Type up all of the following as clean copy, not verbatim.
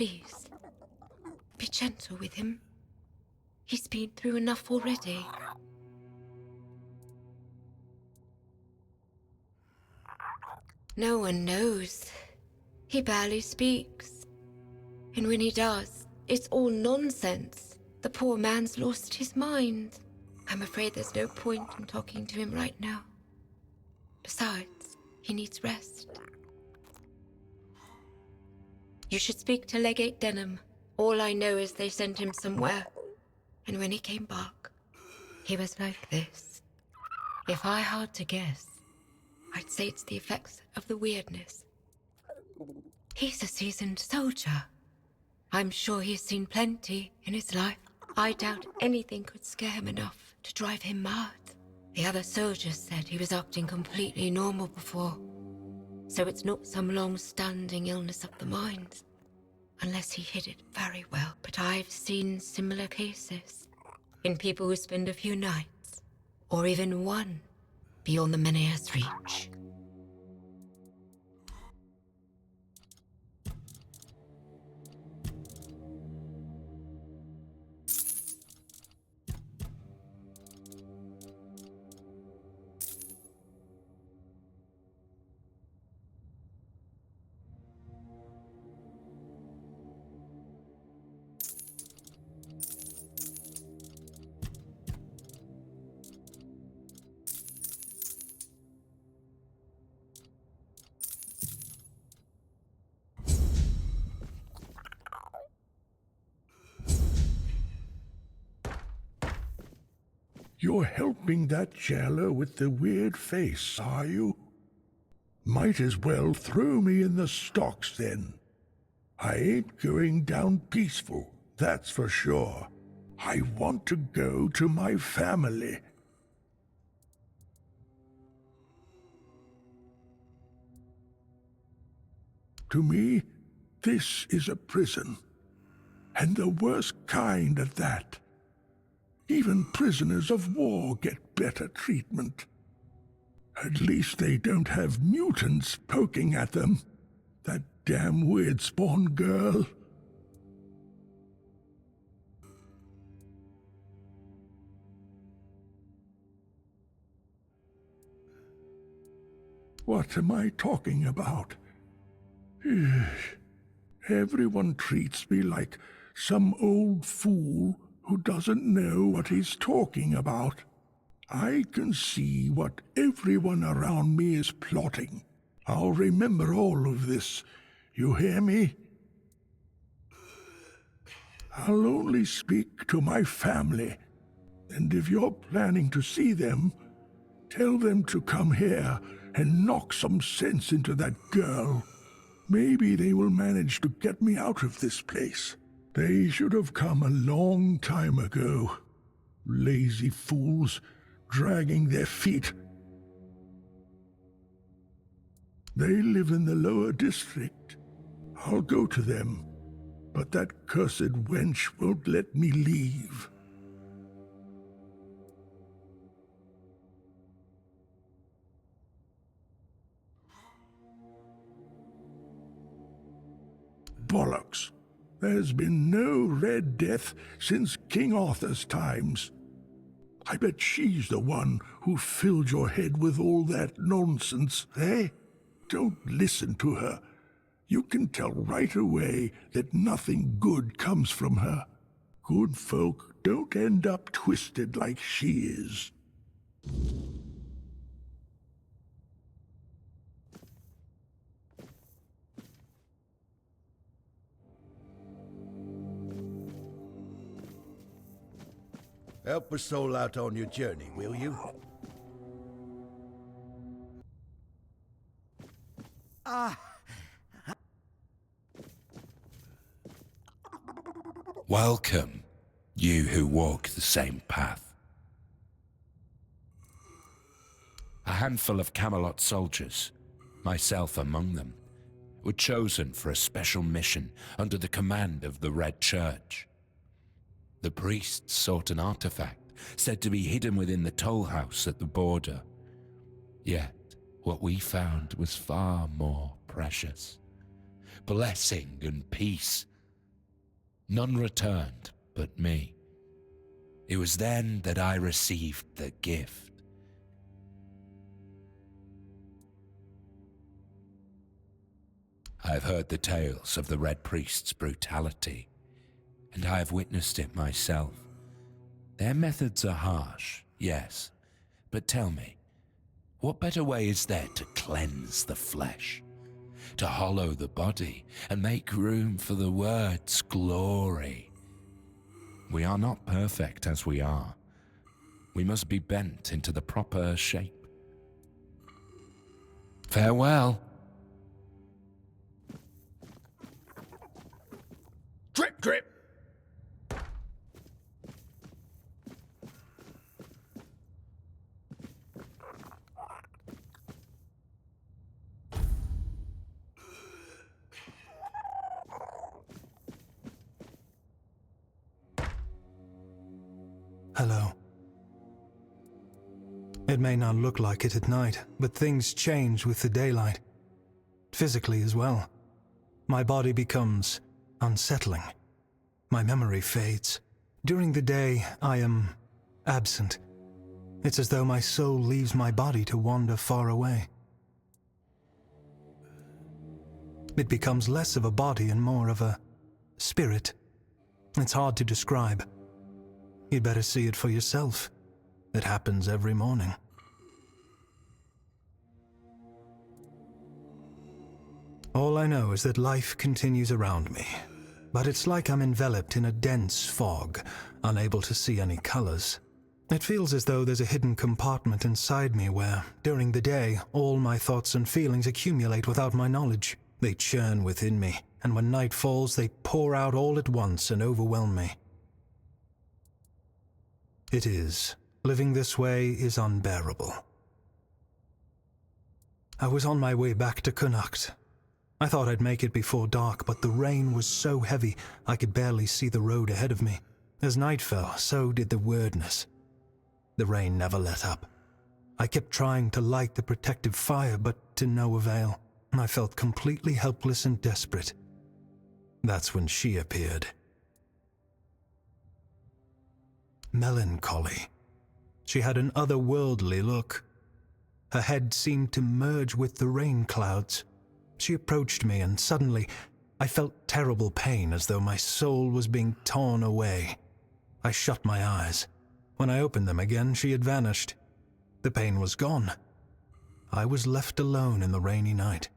Please, be gentle with him. He's been through enough already. No one knows. He barely speaks. And when he does, it's all nonsense. The poor man's lost his mind. I'm afraid there's no point in talking to him right now. Besides, he needs rest. You should speak to Legate Denham. All I know is they sent him somewhere. And when he came back, he was like this. If I had to guess, I'd say it's the effects of the weirdness. He's a seasoned soldier. I'm sure he's seen plenty in his life. I doubt anything could scare him enough to drive him mad. The other soldiers said he was acting completely normal before. So it's not some long-standing illness of the mind. Unless he hid it very well. But I've seen similar cases. In people who spend a few nights, or even one, beyond the Menhir's reach. You're helping that jailer with the weird face, are you? Might as well throw me in the stocks then. I ain't going down peaceful, that's for sure. I want to go to my family. To me, this is a prison. And the worst kind at that. Even prisoners of war get better treatment. At least they don't have mutants poking at them. That damn weird spawn girl. What am I talking about? Everyone treats me like some old fool who doesn't know what he's talking about. I can see what everyone around me is plotting. I'll remember all of this. You hear me? I'll only speak to my family. And if you're planning to see them, tell them to come here and knock some sense into that girl. Maybe they will manage to get me out of this place. They should have come a long time ago. Lazy fools, dragging their feet. They live in the lower district. I'll go to them, but that cursed wench won't let me leave. Bollocks! There's been no Red Death since King Arthur's times. I bet she's the one who filled your head with all that nonsense, eh? Don't listen to her. You can tell right away that nothing good comes from her. Good folk don't end up twisted like she is. Help a soul out on your journey, will you? Welcome, you who walk the same path. A handful of Camelot soldiers, myself among them, were chosen for a special mission under the command of the Red Church. The priests sought an artifact said to be hidden within the toll house at the border. Yet, what we found was far more precious. Blessing and peace None returned but me. It was then that I received the gift. I have heard the tales of the Red Priest's brutality, and I have witnessed it myself. Their methods are harsh, yes, but tell me, what better way is there to cleanse the flesh, to hollow the body, and make room for the words glory? We are not perfect as we are. We must be bent into the proper shape. Farewell. Drip, drip! Hello. It may not look like it at night, but things change with the daylight. Physically as well. My body becomes unsettling. My memory fades. During the day, I am absent. It's as though my soul leaves my body to wander far away. It becomes less of a body and more of a spirit. It's hard to describe. You'd better see it for yourself. It happens every morning. All I know is that life continues around me, but it's like I'm enveloped in a dense fog, unable to see any colors. It feels as though there's a hidden compartment inside me where, during the day, all my thoughts and feelings accumulate without my knowledge. They churn within me, and when night falls, they pour out all at once and overwhelm me. It is. Living this way is unbearable. I was on my way back to Connacht. I thought I'd make it before dark, but the rain was so heavy I could barely see the road ahead of me. As night fell, so did the weirdness. The rain never let up. I kept trying to light the protective fire, but to no avail. I felt completely helpless and desperate. That's when she appeared. Melancholy. She had an otherworldly look. Her head seemed to merge with the rain clouds. She approached me, and suddenly I felt terrible pain, as though my soul was being torn away. I shut my eyes. When I opened them again, she had vanished. The pain was gone. I was left alone in the rainy night.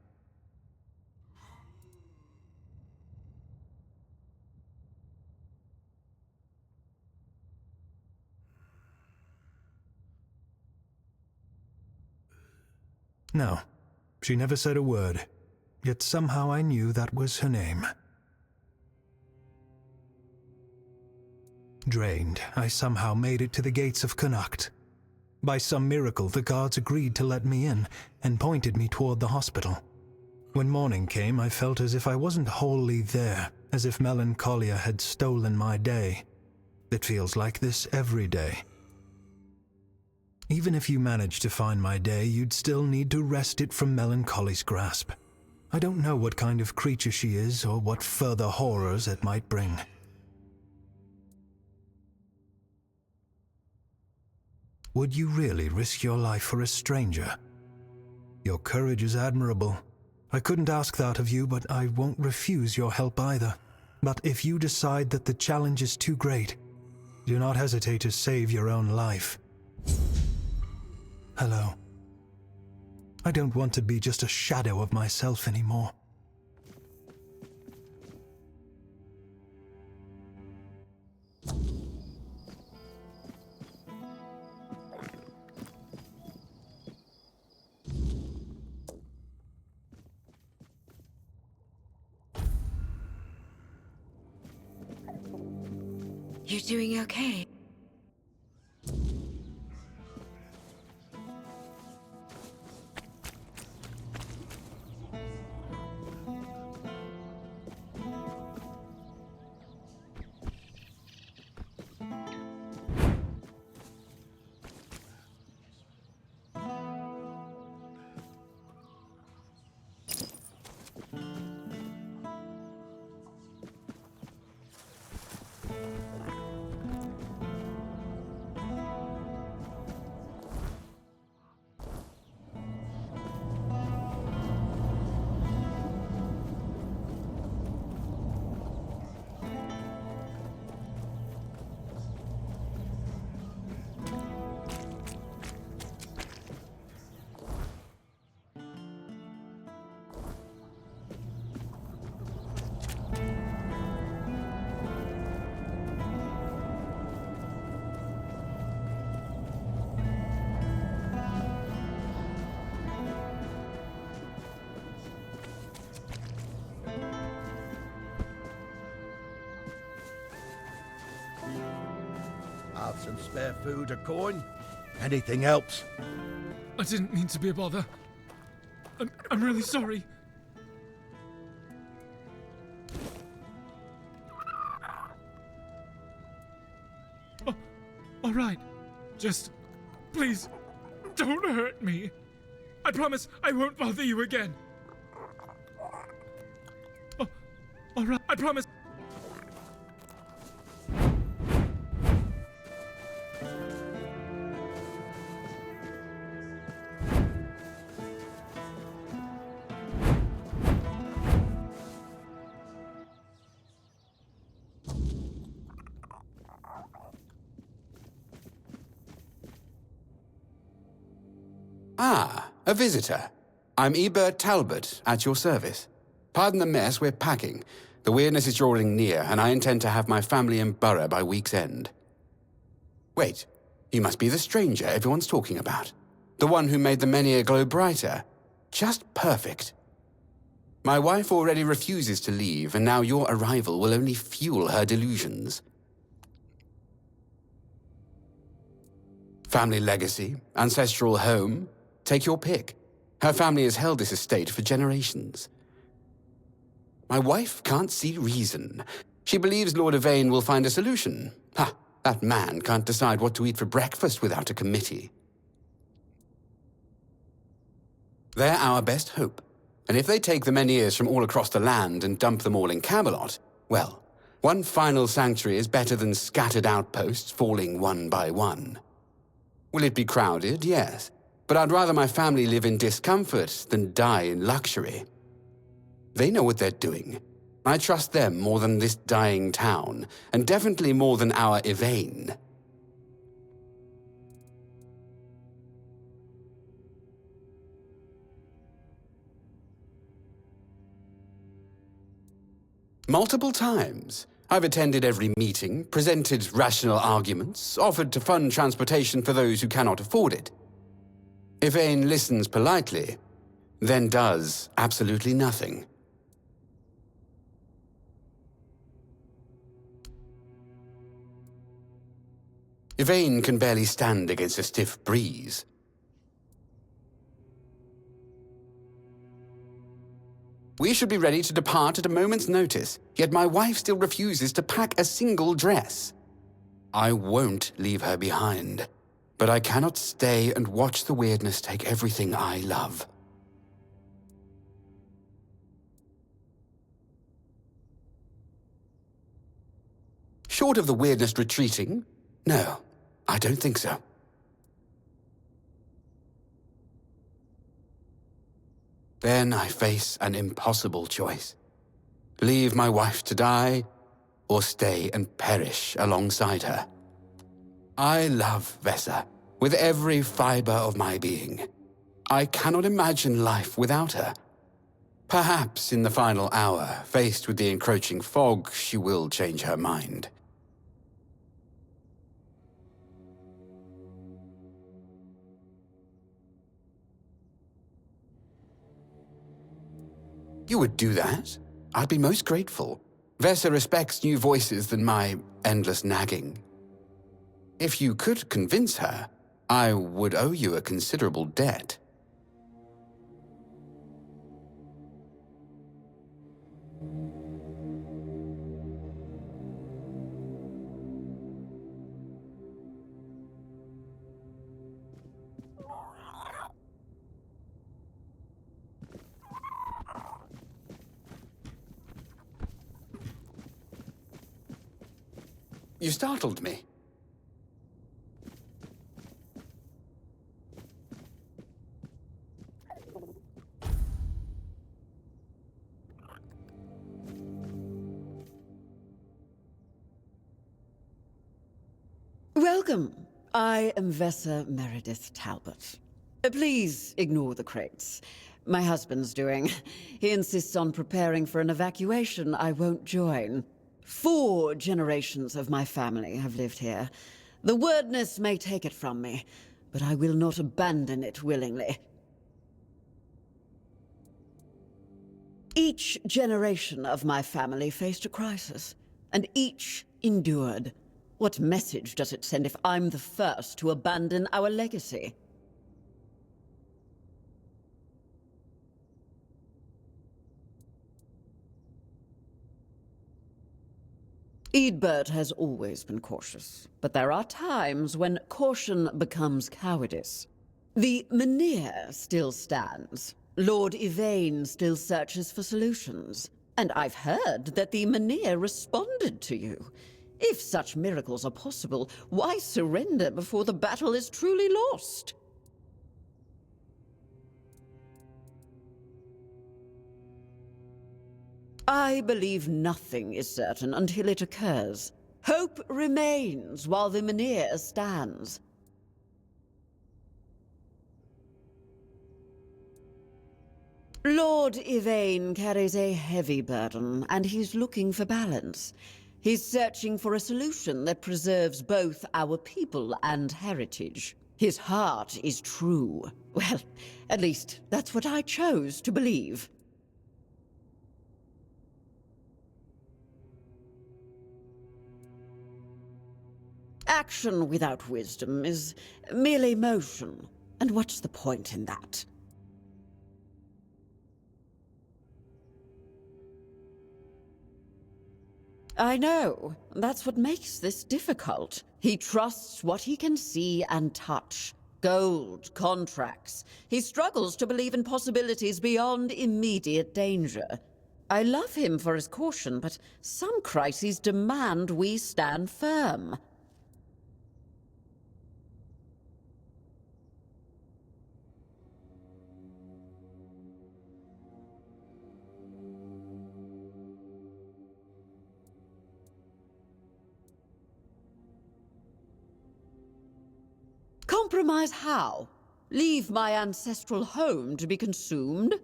No, she never said a word, yet somehow I knew that was her name. Drained, I somehow made it to the gates of Connacht. By some miracle, the guards agreed to let me in and pointed me toward the hospital. When morning came, I felt as if I wasn't wholly there, as if melancholia had stolen my day. It feels like this every day. Even if you managed to find my day, you'd still need to wrest it from melancholy's grasp. I don't know what kind of creature she is or what further horrors it might bring. Would you really risk your life for a stranger? Your courage is admirable. I couldn't ask that of you, but I won't refuse your help either. But if you decide that the challenge is too great, do not hesitate to save your own life. Hello. I don't want to be just a shadow of myself anymore. You doing okay? I've some spare food, a coin. Anything helps. I didn't mean to be a bother. I'm really sorry. Oh, all right. Just, please, don't hurt me. I promise I won't bother you again. Oh, all right. I promise. Ah, a visitor. I'm Ebert Talbot, at your service. Pardon the mess, we're packing. The weirdness is drawing near, and I intend to have my family in Borough by week's end. Wait, you must be the stranger everyone's talking about. The one who made the menhir glow brighter. Just perfect. My wife already refuses to leave, and now your arrival will only fuel her delusions. Family legacy, ancestral home, take your pick. Her family has held this estate for generations. My wife can't see reason. She believes Lord Yvain will find a solution. Ha! That man can't decide what to eat for breakfast without a committee. They're our best hope. And if they take the menhirs from all across the land and dump them all in Camelot, well, one final sanctuary is better than scattered outposts falling one by one. Will it be crowded? Yes. But I'd rather my family live in discomfort than die in luxury. They know what they're doing. I trust them more than this dying town, and definitely more than our Yvain. Multiple times. I've attended every meeting, presented rational arguments, offered to fund transportation for those who cannot afford it. Yvain listens politely, then does absolutely nothing. Yvain can barely stand against a stiff breeze. We should be ready to depart at a moment's notice, yet my wife still refuses to pack a single dress. I won't leave her behind, but I cannot stay and watch the weirdness take everything I love. Short of the weirdness retreating, no, I don't think so. Then I face an impossible choice. Leave my wife to die, or stay and perish alongside her. I love Vesa with every fiber of my being. I cannot imagine life without her. Perhaps in the final hour, faced with the encroaching fog, she will change her mind. You would do that? I'd be most grateful. Vesa respects new voices than my endless nagging. If you could convince her, I would owe you a considerable debt. You startled me. Welcome. I am Vesa Meredith Talbot. Please ignore the crates. My husband's doing. He insists on preparing for an evacuation I won't join. 4 generations of my family have lived here. The wordness may take it from me, but I will not abandon it willingly. Each generation of my family faced a crisis, and each endured. What message does it send if I'm the first to abandon our legacy? Eadbert has always been cautious, but there are times when caution becomes cowardice. The Menhir still stands. Lord Yvain still searches for solutions. And I've heard that the Menhir responded to you. If such miracles are possible, why surrender before the battle is truly lost? I believe nothing is certain until it occurs. Hope remains while the Menhir stands. Lord Yvain carries a heavy burden, and he's looking for balance. He's searching for a solution that preserves both our people and heritage. His heart is true. Well, at least that's what I chose to believe. Action without wisdom is merely motion, and what's the point in that? I know. That's what makes this difficult. He trusts what he can see and touch. Gold, contracts. He struggles to believe in possibilities beyond immediate danger. I love him for his caution, but some crises demand we stand firm. Compromise how? Leave my ancestral home to be consumed?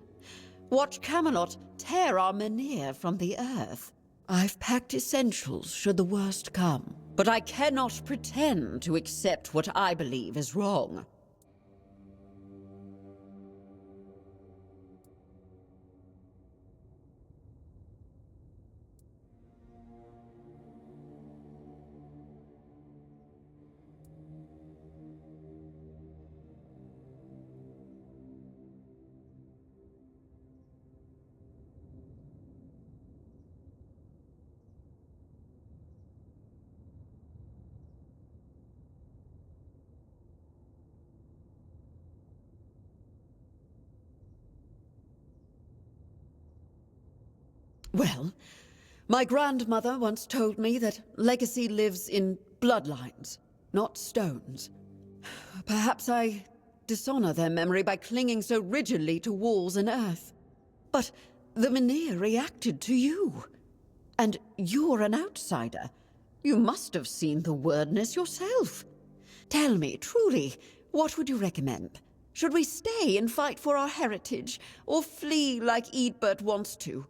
Watch Camelot tear our Menhir from the earth? I've packed essentials should the worst come, but I cannot pretend to accept what I believe is wrong. Well, my grandmother once told me that legacy lives in bloodlines, not stones. Perhaps I dishonor their memory by clinging so rigidly to walls and earth. But the Menhir reacted to you. And you're an outsider. You must have seen the wordness yourself. Tell me, truly, what would you recommend? Should we stay and fight for our heritage, or flee like Eadbert wants to?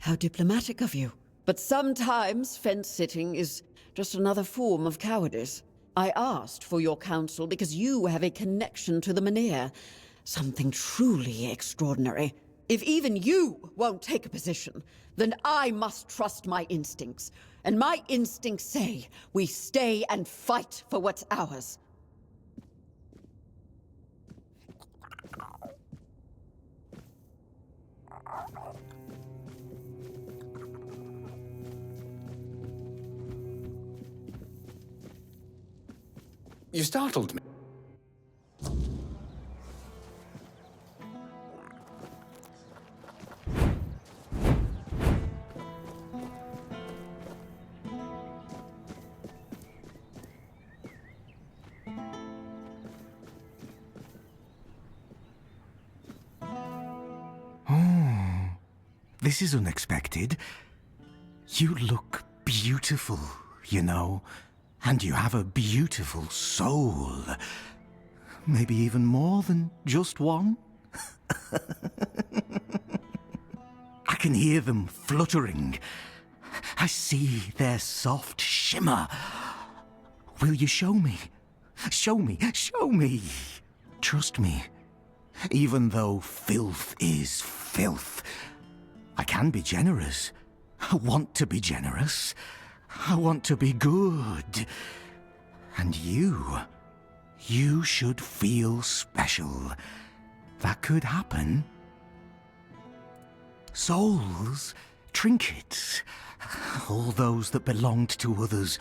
How diplomatic of you. But sometimes fence-sitting is just another form of cowardice. I asked for your counsel because you have a connection to the Menhir. Something truly extraordinary. If even you won't take a position, then I must trust my instincts. And my instincts say we stay and fight for what's ours. You startled me. This is unexpected. You look beautiful, you know, and you have a beautiful soul. Maybe even more than just one. I can hear them fluttering. I see their soft shimmer. Will you show me? Show me, show me. Trust me. even though filth is filth. I can be generous. I want to be generous. I want to be good. And you should feel special. That could happen. Souls, trinkets, all those that belonged to others,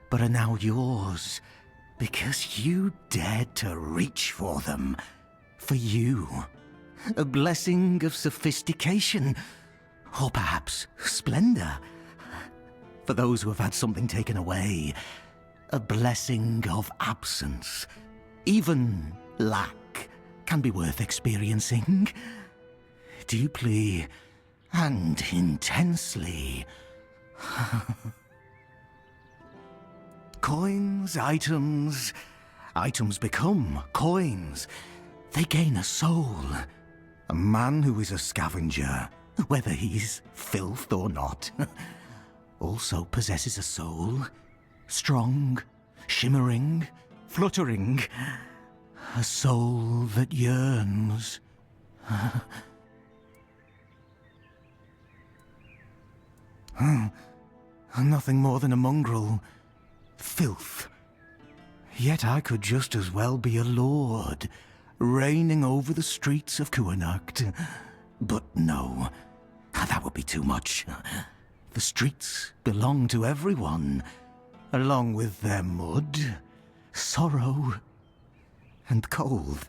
but are now yours, because you dared to reach for them. For you. A blessing of sophistication, or perhaps splendor. For those who have had something taken away, a blessing of absence. Even lack can be worth experiencing. Deeply and intensely. Coins, items become coins. They gain a soul. A man who is a scavenger, whether he's filth or not, also possesses a soul. Strong, shimmering, fluttering. A soul that yearns. Nothing more than a mongrel. Filth. Yet I could just as well be a lord, reigning over the streets of Kuanacht. But no, that would be too much. The streets belong to everyone, along with their mud, sorrow, and cold.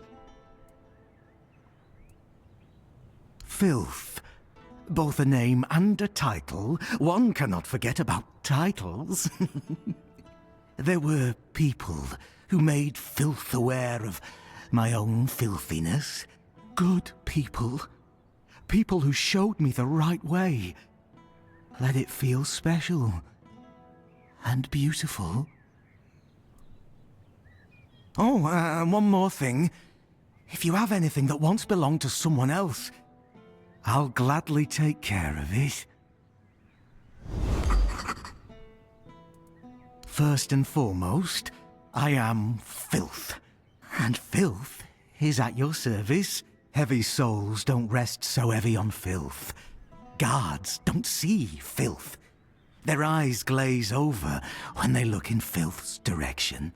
Filth. Both a name and a title. One cannot forget about titles. There were people who made filth aware of my own filthiness. Good people. People who showed me the right way. Let it feel special. And beautiful. Oh, and one more thing. If you have anything that once belonged to someone else, I'll gladly take care of it. First and foremost, I am filth. And filth is at your service. Heavy souls don't rest so heavy on filth. Guards don't see filth. Their eyes glaze over when they look in filth's direction.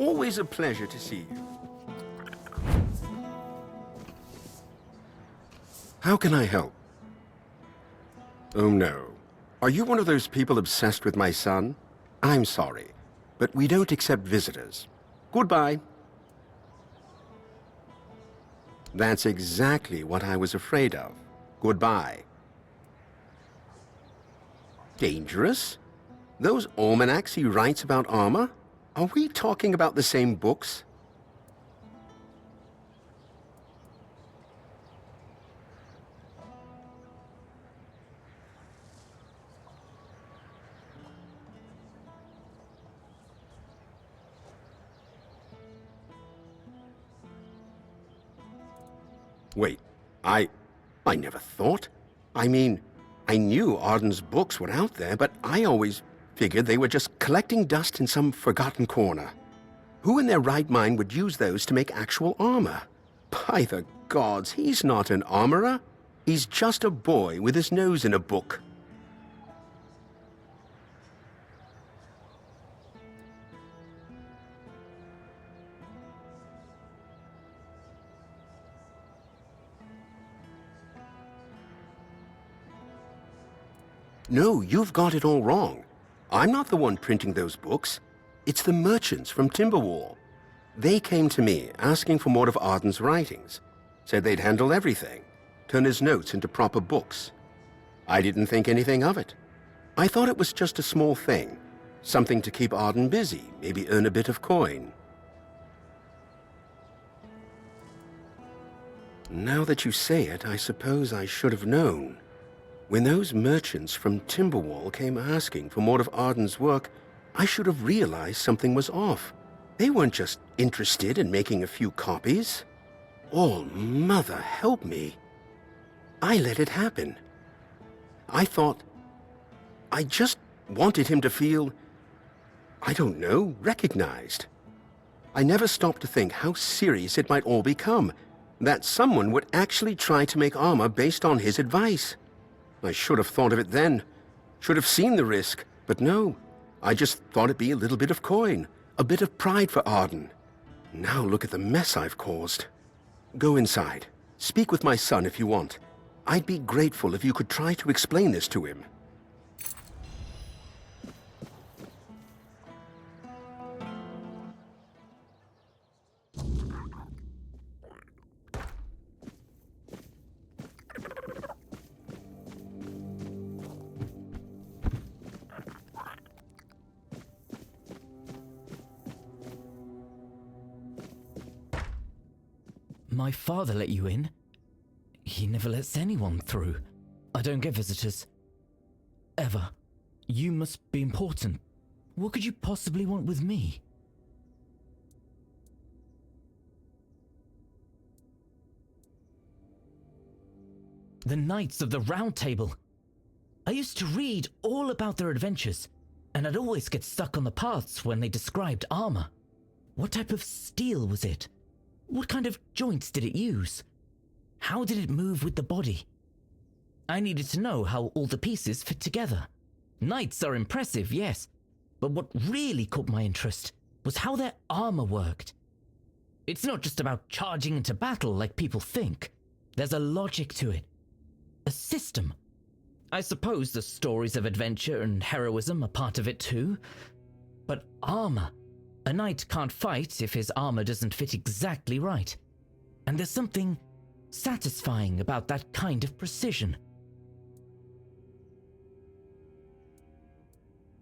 Always a pleasure to see you. How can I help? Oh no. Are you one of those people obsessed with my son? I'm sorry, but we don't accept visitors. Goodbye. That's exactly what I was afraid of. Goodbye. Dangerous? Those almanacs he writes about armor? Are we talking about the same books? Wait, I never thought. I mean, I knew Arden's books were out there, but I always figured they were just collecting dust in some forgotten corner. Who in their right mind would use those to make actual armor? By the gods, he's not an armorer. He's just a boy with his nose in a book. No, you've got it all wrong. I'm not the one printing those books. It's the merchants from Timberwall. They came to me asking for more of Arden's writings. Said they'd handle everything, turn his notes into proper books. I didn't think anything of it. I thought it was just a small thing. Something to keep Arden busy, maybe earn a bit of coin. Now that you say it, I suppose I should have known. When those merchants from Timberwall came asking for more of Arden's work, I should have realized something was off. They weren't just interested in making a few copies. Oh, Mother, help me. I let it happen. I thought... I just wanted him to feel... I don't know, recognized. I never stopped to think how serious it might all become, that someone would actually try to make armor based on his advice. I should have thought of it then. Should have seen the risk. But no, I just thought it'd be a little bit of coin. A bit of pride for Arden. Now look at the mess I've caused. Go inside. Speak with my son if you want. I'd be grateful if you could try to explain this to him. My father let you in? He never lets anyone through. I don't get visitors. Ever. You must be important. What could you possibly want with me? The Knights of the Round Table. I used to read all about their adventures, and I'd always get stuck on the paths when they described armor. What type of steel was it? What kind of joints did it use? How did it move with the body? I needed to know how all the pieces fit together. Knights are impressive, yes, but what really caught my interest was how their armor worked. It's not just about charging into battle like people think. There's a logic to it. A system. I suppose the stories of adventure and heroism are part of it too. But armor. A knight can't fight if his armor doesn't fit exactly right. And there's something satisfying about that kind of precision.